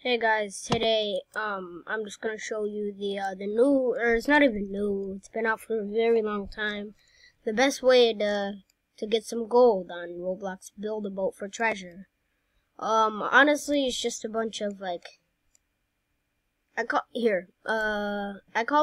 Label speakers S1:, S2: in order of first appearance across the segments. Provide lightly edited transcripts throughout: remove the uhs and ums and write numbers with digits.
S1: Hey guys, today I'm just gonna show you the new, or it's not even new. It's been out for a very long time. The best way to get some gold on Roblox Build a Boat for Treasure. Honestly, it's just a bunch of I call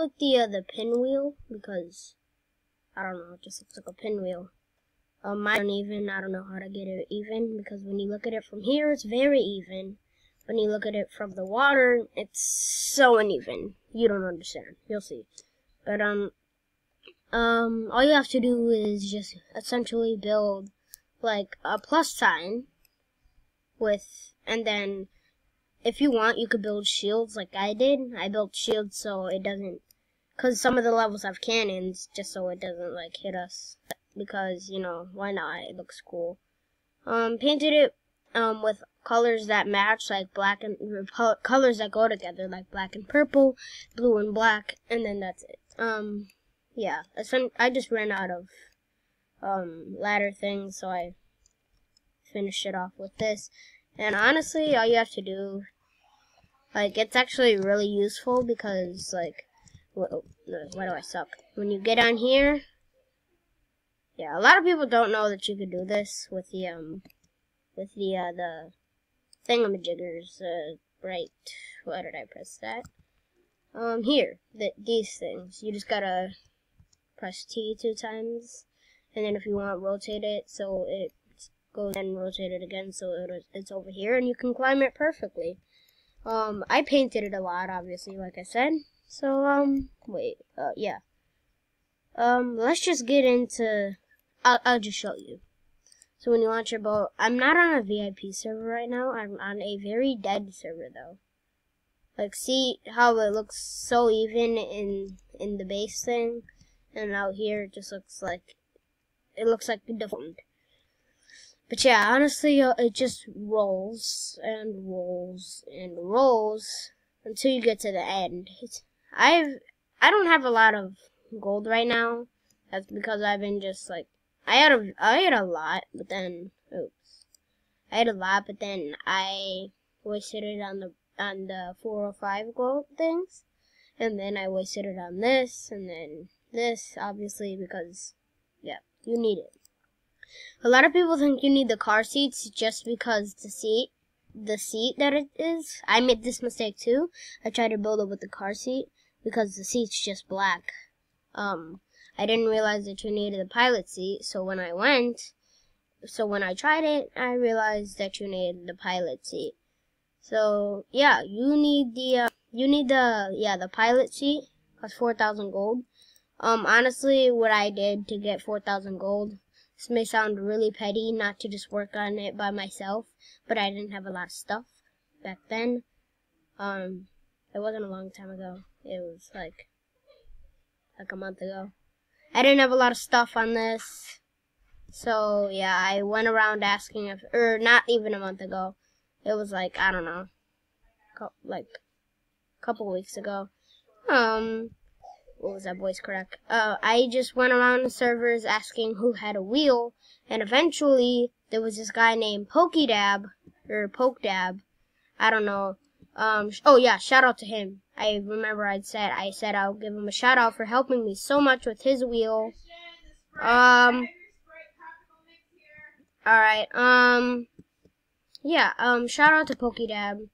S1: it the pinwheel because I don't know, it just looks like a pinwheel. Mine's uneven. I don't know how to get it even because when you look at it from here, it's very even. When you look at it from the water, it's so uneven. You don't understand. You'll see. But all you have to do is just essentially build like a plus sign and then if you want, you could build shields like I did. I built shields so it doesn't, cause some of the levels have cannons, just so it doesn't like hit us. Because why not? It looks cool. Painted it with colors that match, like black and colors that go together, like black and purple, blue and black, and then that's it. Yeah, I just ran out of ladder things, so I finished it off with this. And honestly, all you have to do, it's actually really useful because, why do I suck? When you get on here, yeah, a lot of people don't know that you could do this with the thingamajiggers, right, why did I press that? These things, you just gotta press T 2 times, and then if you want, rotate it so it goes and rotate it again so it's over here, and you can climb it perfectly. I painted it a lot, obviously, like I said, so, yeah. Let's just get into, I'll just show you. So when you launch your boat, I'm not on a VIP server right now. I'm on a very dead server though. See how it looks so even in the base thing, and out here it just looks like deformed. But yeah, honestly, it just rolls and rolls and rolls until you get to the end. I don't have a lot of gold right now. That's because I've been just I had a lot, but then I wasted it on the 405 gold things, and then I wasted it on this, and then this, obviously, because yeah, you need it. A lot of people think you need the car seats just because the seat that it is. I made this mistake too. I tried to build it with the car seat because the seat's just black. I didn't realize that you needed a pilot seat, so when I tried it, I realized that you needed the pilot seat. So yeah, you need the pilot seat. Costs 4,000 gold. Honestly, what I did to get 4,000 gold, this may sound really petty, not to just work on it by myself, but I didn't have a lot of stuff back then. It wasn't a long time ago. It was like a month ago. I didn't have a lot of stuff on this. So, yeah, I went around asking not even a month ago. It was I don't know, a couple weeks ago. What was that voice crack? I just went around the servers asking who had a wheel, and eventually there was this guy named Pokedab, or Pokedab. I don't know. Oh yeah, shout out to him. I remember I said I'll give him a shout out for helping me so much with his wheel. Alright, yeah, shout out to Pokedab.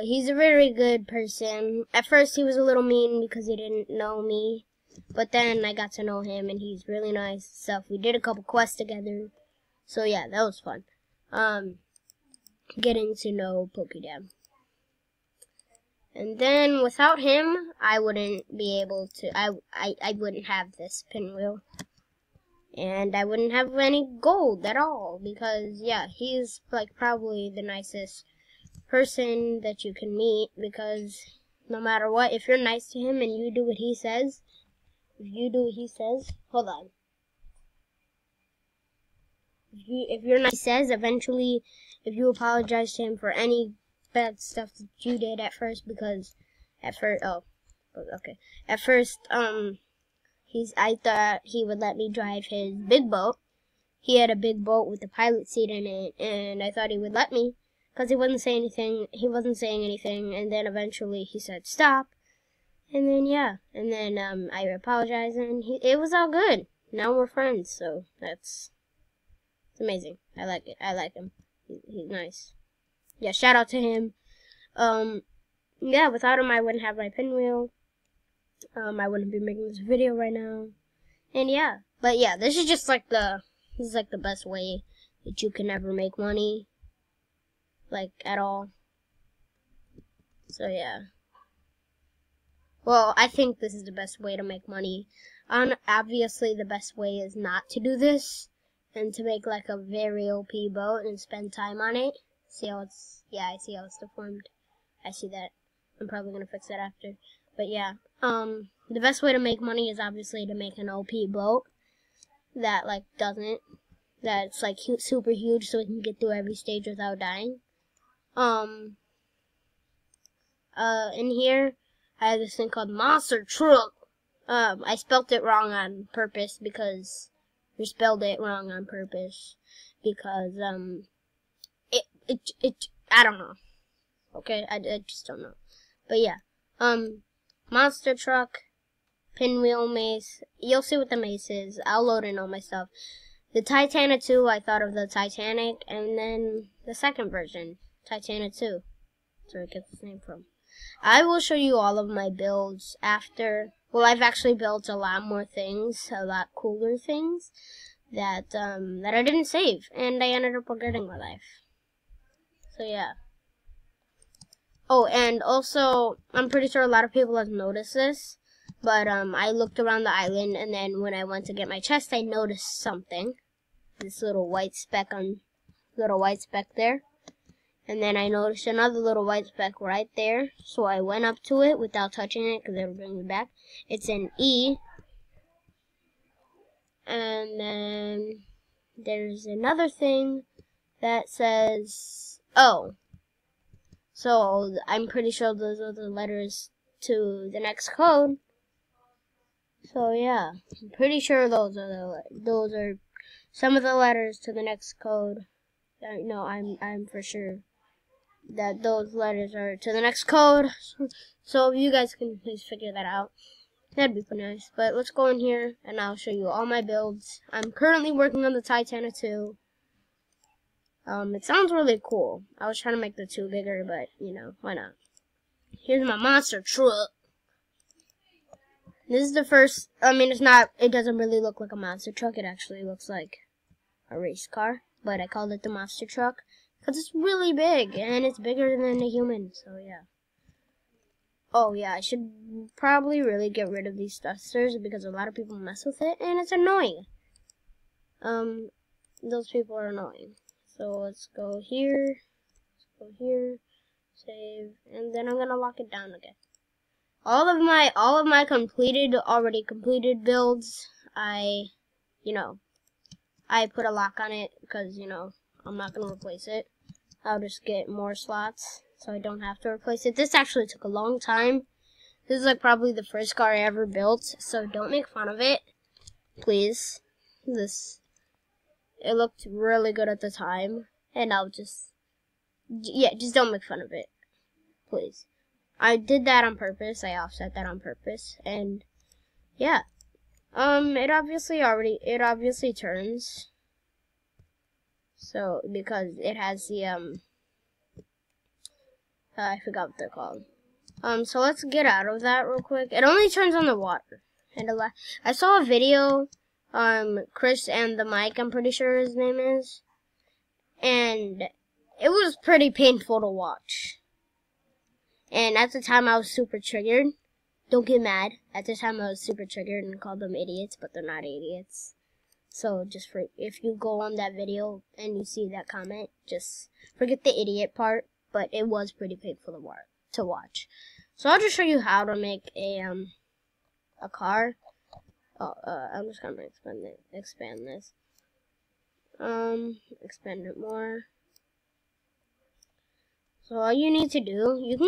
S1: He's a very good person. At first he was a little mean because he didn't know me, but then I got to know him and he's really nice and stuff. We did a couple quests together. So yeah, that was fun. Getting to know Pokedab. And then without him, I wouldn't be able to, I wouldn't have this pinwheel. And I wouldn't have any gold at all, because yeah, he's probably the nicest person that you can meet, because no matter what, if you're nice to him and you do what he says, hold on. If you're nice, he says, eventually, if you apologize to him for any bad stuff that you did at first, I thought he would let me drive his big boat. He had a big boat with a pilot seat in it, and I thought he would let me. because he wasn't saying anything. He wasn't saying anything, and then eventually he said stop, and then yeah, and then I apologized, and it was all good. Now we're friends, so it's amazing. I like it. I like him. He's nice. Yeah, shout out to him. Yeah, without him, I wouldn't have my pinwheel. I wouldn't be making this video right now. And yeah, but yeah, this is just like this is like the best way that you can ever make money, like at all. So yeah. Well, I think this is the best way to make money. Obviously, the best way is not to do this and to make like a very OP boat and spend time on it. See how it's, yeah, I see how it's deformed. I see that. I'm probably gonna fix that after. But yeah, the best way to make money is obviously to make an OP boat that like that's like super huge, so it can get through every stage without dying. In here, I have this thing called Monster Truck. I spelt it wrong on purpose because we spelled it wrong on purpose because I don't know. Okay, I just don't know. But yeah, Monster Truck, Pinwheel Mace. You'll see what the mace is. I'll load in all my stuff. The Titanic 2, I thought of the Titanic, and then the second version, Titanic 2. That's where it gets its name from. I will show you all of my builds after. Well, I've actually built a lot more things, a lot cooler things that I didn't save, and I ended up regretting my life. So yeah. Oh, and also, I'm pretty sure a lot of people have noticed this, but I looked around the island, and then when I went to get my chest, I noticed something. This little white speck there. And then I noticed another little white speck right there, so I went up to it without touching it, because it would bring me back. It's an E. And then there's another thing that says O. So I'm pretty sure those are the letters to the next code. So yeah, I'm pretty sure those are some of the letters to the next code. No, I'm for sure that those letters are to the next code. So if you guys can please figure that out, that'd be pretty nice. But let's go in here and I'll show you all my builds. I'm currently working on the Titanic 2. It sounds really cool. I was trying to make the 2 bigger, but, you know, why not? Here's my monster truck. This is the first, it doesn't really look like a monster truck. It actually looks like a race car. But I called it the monster truck because it's really big, and it's bigger than a human, so yeah. Oh, yeah, I should probably really get rid of these thrusters because a lot of people mess with it, and it's annoying. Those people are annoying. So let's go here, save, and then I'm gonna lock it down again. All of my already completed builds, I put a lock on it because, I'm not gonna replace it. I'll just get more slots so I don't have to replace it. This actually took a long time. This is like probably the first car I ever built, so don't make fun of it, please. It looked really good at the time, and just don't make fun of it, please. I did that on purpose. I offset that on purpose, and yeah. It obviously turns. So because it has the I forgot what they're called. So let's get out of that real quick. It only turns on the water, and I saw a video. Chris and the Mike, I'm pretty sure his name is. And it was pretty painful to watch. And at the time I was super triggered. Don't get mad. At the time I was super triggered and called them idiots, but they're not idiots. So if you go on that video and you see that comment, just forget the idiot part, but it was pretty painful to watch. So I'll just show you how to make a car. I'm just gonna expand this. Expand it more. So all you need to do, you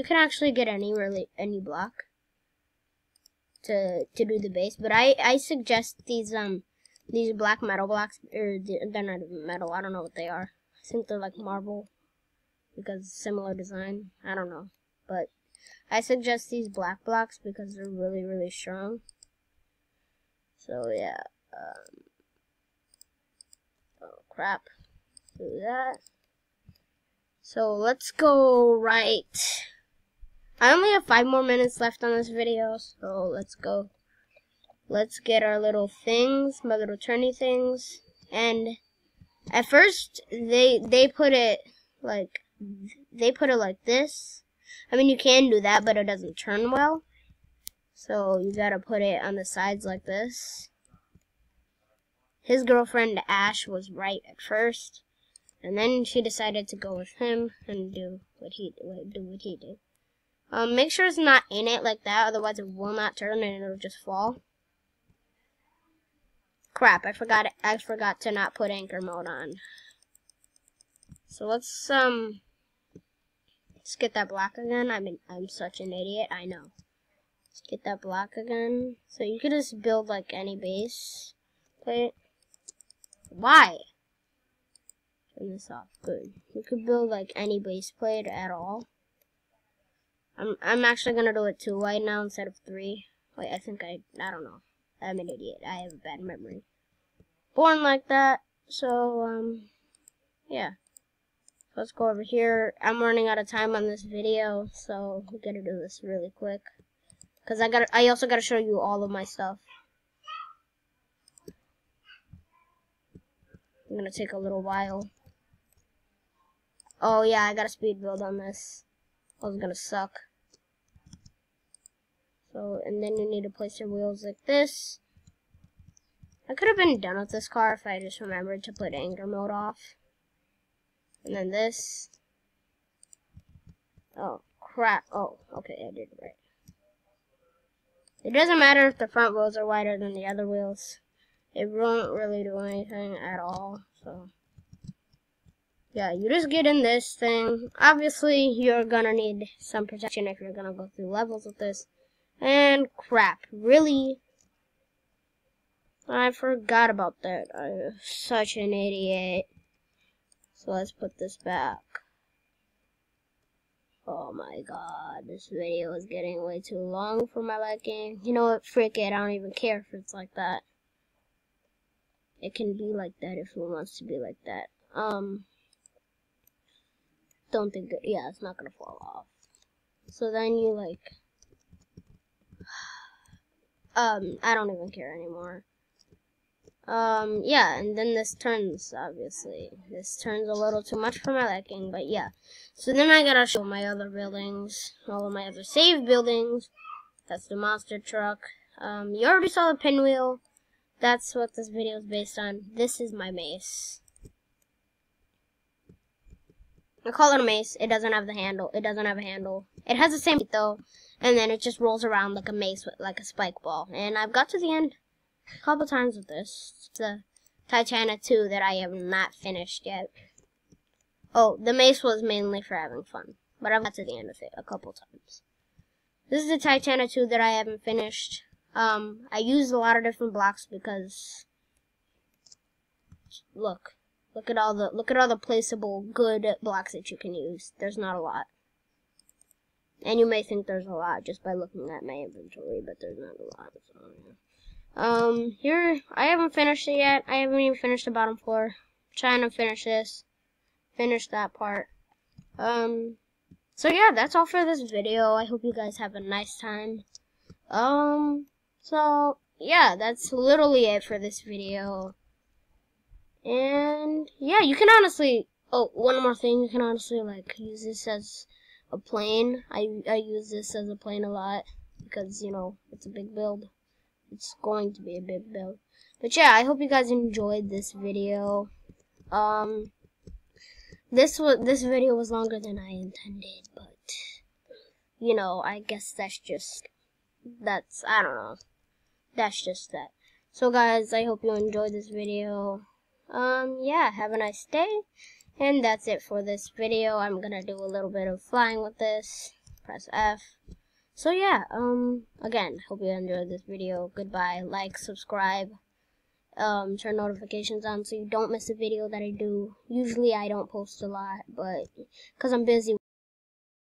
S1: can actually get any block to do the base, but I suggest these black metal blocks, or they're not metal, I don't know what they are. I think they're like marble because similar design. I don't know, but I suggest these black blocks because they're really, really strong. So yeah, oh crap, do that. So let's go right. I only have 5 more minutes left on this video, so let's go. Let's get our little things, my little turny things. And at first, they put it like this. I mean, you can do that, but it doesn't turn well. So you gotta put it on the sides like this. His girlfriend Ash was right at first, and then she decided to go with him and do what he did. Make sure it's not in it like that, otherwise it will not turn and it'll just fall. Crap, I forgot to not put anchor mode on. So let's get that block again. I'm such an idiot, I know. Let's get that block again. So you could just build like any base plate. Why? Turn this off. Good. You could build like any base plate at all. I'm actually gonna do it 2 wide now instead of 3. Wait, I don't know. I'm an idiot. I have a bad memory. Born like that. So yeah. Let's go over here. I'm running out of time on this video, so we gotta do this really quick. Cause I also gotta show you all of my stuff. I'm gonna take a little while. Oh yeah, I gotta speed build on this. I was gonna suck. So, and then you need to place your wheels like this. I could have been done with this car if I just remembered to put anchor mode off. And then this. Oh, crap. Oh, okay, I did it right. It doesn't matter if the front wheels are wider than the other wheels. It won't really do anything at all, so. Yeah, you just get in this thing. Obviously, you're gonna need some protection if you're gonna go through levels with this. And crap, really? I forgot about that. I'm such an idiot. So let's put this back. Oh my god, this video is getting way too long for my liking. You know what, frick it, I don't even care if it's like that. It can be like that if it wants to be like that. Don't think that, yeah, it's not gonna fall off. So then you like, I don't even care anymore. Yeah, and then this turns, obviously. This turns a little too much for my liking, but yeah. So then I gotta show my other buildings, all of my other saved buildings. That's the monster truck. You already saw the pinwheel. That's what this video is based on. This is my mace. I call it a mace. It doesn't have the handle. It doesn't have a handle. It has the same weight though, and then it just rolls around like a mace with like a spike ball. And I've got to the end a couple times with this. It's the Titanic 2 that I have not finished yet. Oh, the mace was mainly for having fun, but I've got to the end of it a couple times. This is the Titanic 2 that I haven't finished. I used a lot of different blocks because look at all the placeable good blocks that you can use. There's not a lot. And you may think there's a lot just by looking at my inventory, but there's not a lot. So, yeah. Here, I haven't finished it yet. I haven't even finished the bottom floor. I'm trying to finish this. Finish that part. So yeah, that's all for this video. I hope you guys have a nice time. So, yeah, that's literally it for this video. And, yeah, you can honestly, oh, one more thing, you can honestly, like, use this as a plane. I use this as a plane a lot, because, you know, it's a big build. It's going to be a big build. But yeah, I hope you guys enjoyed this video. This video was longer than I intended, but, you know, I guess I don't know. That's just that. So guys, I hope you enjoyed this video. Yeah, have a nice day. And that's it for this video. I'm gonna do a little bit of flying with this. Press F. So yeah, again, hope you enjoyed this video. Goodbye, like, subscribe, turn notifications on so you don't miss a video that I do. Usually I don't post a lot, but because I'm busy